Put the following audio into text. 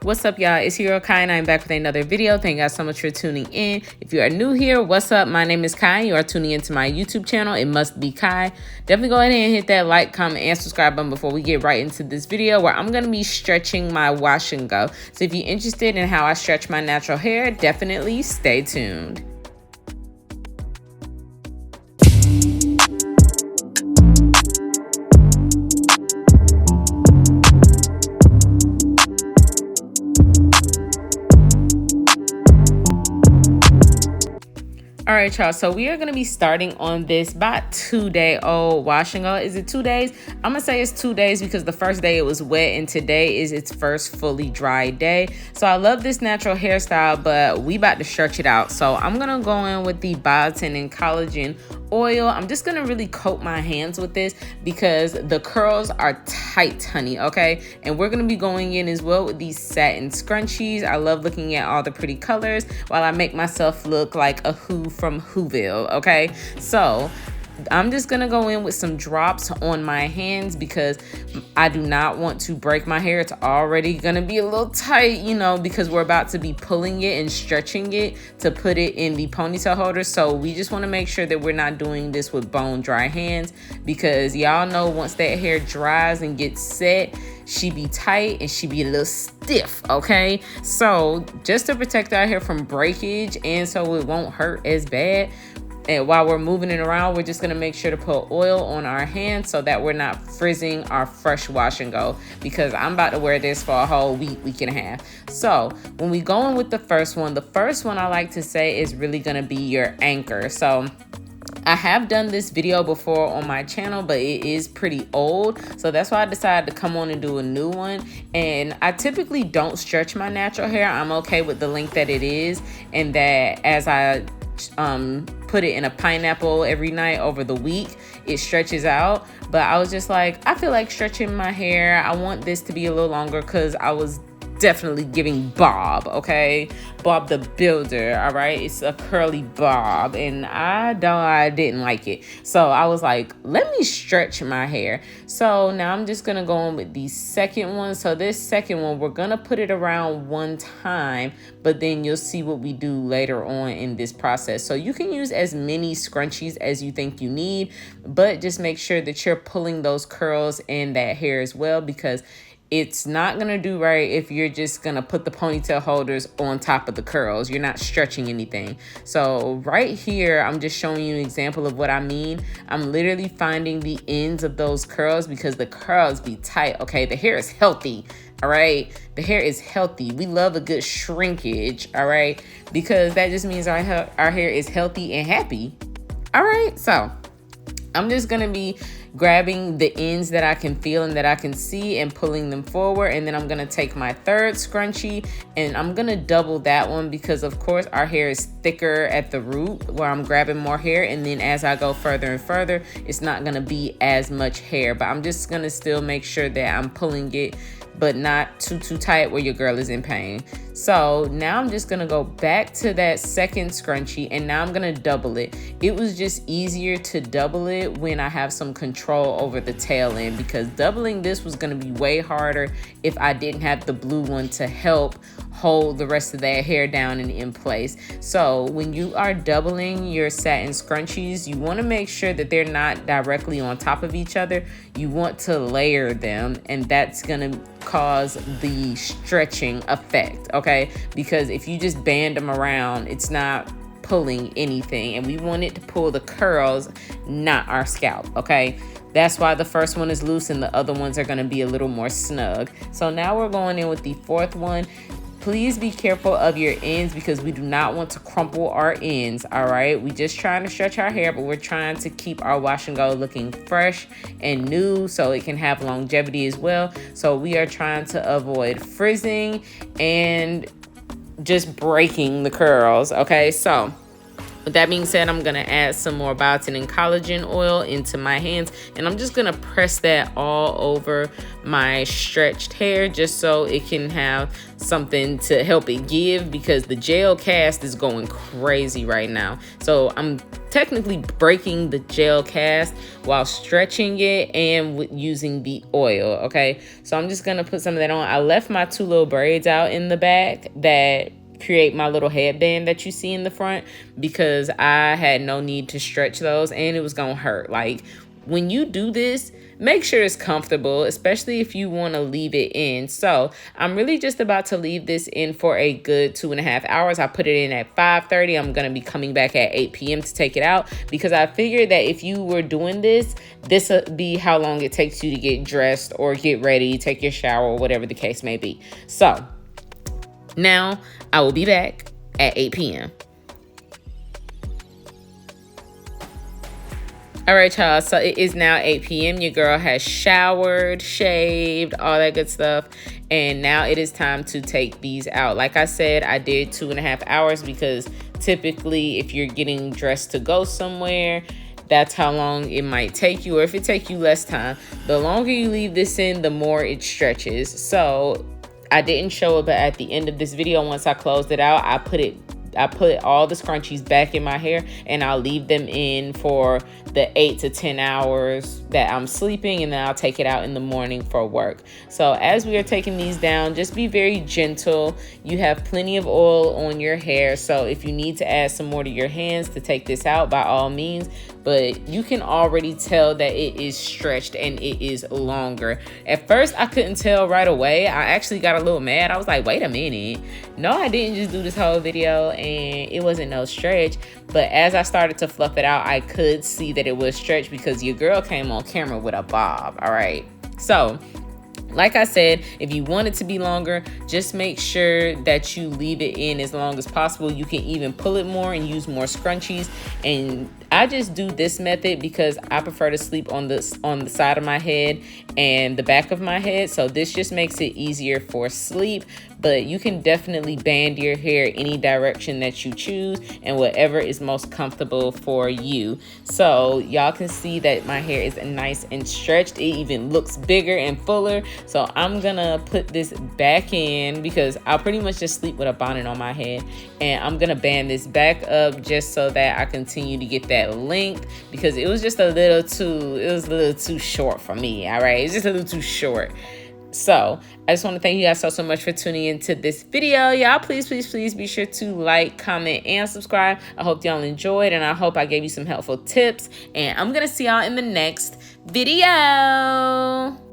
What's up, y'all? It's your girl Kai, and I'm back with another video. Thank you guys so much for tuning in. If you are new here, what's up? My name is Kai. You are tuning into my YouTube channel. It must be Kai. Definitely go ahead and hit that like, comment, and subscribe button before we get right into this video where I'm going to be stretching my wash and go. So if you're interested in how I stretch my natural hair, definitely stay tuned. All right, y'all, so we are going to be starting on this about 2-day-old wash and go. Is it 2 days? I'm going to say it's 2 days because the first day it was wet and today is its first fully dry day. So I love this natural hairstyle, but we about to stretch it out. So I'm going to go in with the biotin and collagen oil. I'm just going to really coat my hands with this because the curls are tight, honey, okay? And we're going to be going in as well with these satin scrunchies. I love looking at all the pretty colors while I make myself look like a Who from Whoville, okay? So I'm just gonna go in with some drops on my hands because I do not want to break my hair. It's already gonna be a little tight, you know, because we're about to be pulling it and stretching it to put it in the ponytail holder. So we just want to make sure that we're not doing this with bone dry hands because y'all know once that hair dries and gets set, she be tight and she be a little stiff, okay? So just to protect our hair from breakage and so it won't hurt as bad, and while we're moving it around, we're just gonna make sure to put oil on our hands so that we're not frizzing our fresh wash and go because I'm about to wear this for a whole week and a half. So when we go in with the first one I like to say is really gonna be your anchor. So I have done this video before on my channel, but it is pretty old. So that's why I decided to come on and do a new one. And I typically don't stretch my natural hair. I'm okay with the length that it is. And that as I put it in a pineapple every night over the week, it stretches out. But I was just like, I feel like stretching my hair. I want this to be a little longer because I was definitely giving Bob, okay? Bob the Builder, all right? It's a curly bob and I didn't like it. So I was like, let me stretch my hair. So now I'm just gonna go on with the second one. So this second one, we're gonna put it around one time, but then you'll see what we do later on in this process. So you can use as many scrunchies as you think you need, but just make sure that you're pulling those curls in that hair as well because it's not gonna do right if you're just gonna put the ponytail holders on top of the curls. You're not stretching anything. So right here, I'm just showing you an example of what I mean. I'm literally finding the ends of those curls because the curls be tight, okay? The hair is healthy, all right? The hair is healthy. We love a good shrinkage, all right? Because that just means our hair is healthy and happy, all right? So I'm just gonna be grabbing the ends that I can feel and that I can see and pulling them forward. And then I'm gonna take my third scrunchie and I'm gonna double that one because of course our hair is thicker at the root where I'm grabbing more hair. And then as I go further and further, it's not gonna be as much hair, but I'm just gonna still make sure that I'm pulling it but not too tight where your girl is in pain. So now I'm just gonna go back to that second scrunchie and now I'm gonna double it. It was just easier to double it when I have some control over the tail end because doubling this was gonna be way harder if I didn't have the blue one to help hold the rest of that hair down and in place. So when you are doubling your satin scrunchies, you want to make sure that they're not directly on top of each other. You want to layer them and that's going to cause the stretching effect, okay? Because if you just band them around, it's not pulling anything and we want it to pull the curls, not our scalp, okay? That's why the first one is loose and the other ones are going to be a little more snug. So now we're going in with the fourth one. Please be careful of your ends because we do not want to crumple our ends, all right? We just trying to stretch our hair, but we're trying to keep our wash and go looking fresh and new so it can have longevity as well. So we are trying to avoid frizzing and just breaking the curls, okay? So With that being said, I'm gonna add some more biotin and collagen oil into my hands, and I'm just gonna press that all over my stretched hair just so it can have something to help it give, because the gel cast is going crazy right now. So I'm technically breaking the gel cast while stretching it and using the oil. Okay, so I'm just gonna put some of that on. I left my 2 little braids out in the back that create my little headband that you see in the front, because I had no need to stretch those and it was gonna hurt. Like, when you do this, make sure it's comfortable, especially if you want to leave it in. So I'm really just about to leave this in for a good 2.5 hours. I put it in at 5:30. I'm going to be coming back at 8 p.m. to take it out, because I figured that if you were doing this would be how long it takes you to get dressed or get ready, take your shower, or whatever the case may be. So now I will be back at 8 p.m. All right, y'all, so it is now 8 p.m. Your girl has showered, shaved, all that good stuff. And now it is time to take these out. Like I said, I did 2.5 hours because typically if you're getting dressed to go somewhere, that's how long it might take you. Or if it takes you less time, the longer you leave this in, the more it stretches. So I didn't show it, but at the end of this video, once I closed it out, I put all the scrunchies back in my hair, and I'll leave them in for the 8 to 10 hours that I'm sleeping, and then I'll take it out in the morning for work. So as we are taking these down, just be very gentle. You have plenty of oil on your hair, so if you need to add some more to your hands to take this out, by all means. But you can already tell that it is stretched and it is longer. At first, I couldn't tell right away. I actually got a little mad. I was like, wait a minute. No, I didn't just do this whole video and it wasn't no stretch. But as I started to fluff it out, I could see that it was stretched because your girl came on camera with a bob. All right. So like I said, if you want it to be longer, just make sure that you leave it in as long as possible. You can even pull it more and use more scrunchies. And I just do this method because I prefer to sleep on the side of my head and the back of my head. So this just makes it easier for sleep. But you can definitely band your hair any direction that you choose and whatever is most comfortable for you. So y'all can see that my hair is nice and stretched. It even looks bigger and fuller. So I'm gonna put this back in because I'll pretty much just sleep with a bonnet on my head. And I'm gonna band this back up just so that I continue to get that length, because it was just a little too short for me. All right, it's just a little too short. So I just want to thank you guys so much for tuning into this video. Y'all, please be sure to like, comment, and subscribe. I hope y'all enjoyed, and I hope I gave you some helpful tips. And I'm gonna see y'all in the next video.